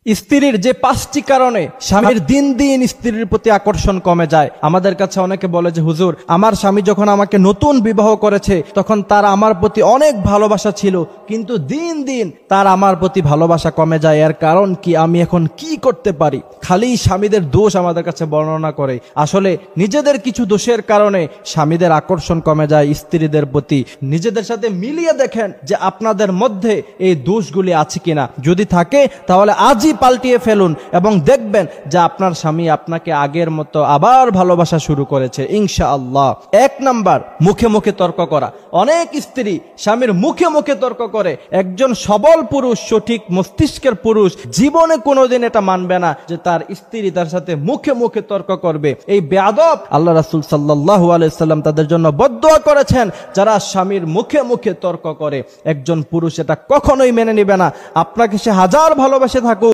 স্ত্রীর যে 5টি কারণে স্বামীর দিন দিন স্ত্রীর প্রতি আকর্ষণ কমে যায়। আমাদের কাছে অনেকে বলে যে হুজুর, আমার স্বামী যখন আমাকে নতুন বিবাহ করেছে তখন তার আমার প্রতি অনেক ভালোবাসা ছিল, কিন্তু দিন দিন তার আমার প্রতি ভালোবাসা কমে যায়। এর কারণ কি? আমি এখন কি করতে পারি? খালি স্বামীদের দোষ আমাদের কাছে বর্ণনা করে। আসলে নিজেদের কিছু দোষের কারণে স্বামীদের আকর্ষণ কমে যায় স্ত্রীদের প্রতি। নিজেদের সাথে মিলিয়ে দেখেন যে আপনাদের মধ্যে এই দোষগুলি আছে কিনা। যদি থাকে তাহলে আজই পাল্টিয়ে ফেলুন এবং দেখবেন যে আপনার স্বামী আপনাকে আগের মতো আবার ভালোবাসা শুরু করেছে ইনশাআল্লাহ। 1 নাম্বার, মুখে মুখে তর্ক করা। অনেক স্ত্রী স্বামীর মুখে মুখে তর্ক করে। একজন সবল পুরুষ, সঠিক মস্তিষ্কের পুরুষ জীবনে কোনোদিন এটা মানবে না যে তার স্ত্রী তার সাথে মুখে মুখে তর্ক করবে। এই বেয়াদব আল্লাহ রাসূল সাল্লাল্লাহু আলাইহি সাল্লাম তাদের জন্য বদদুয়া করেছেন যারা স্বামীর মুখে মুখে তর্ক করে। একজন পুরুষ এটা কখনোই মেনে নেবে না। আপনাকে সে হাজার ভালোবাসে থাকুক,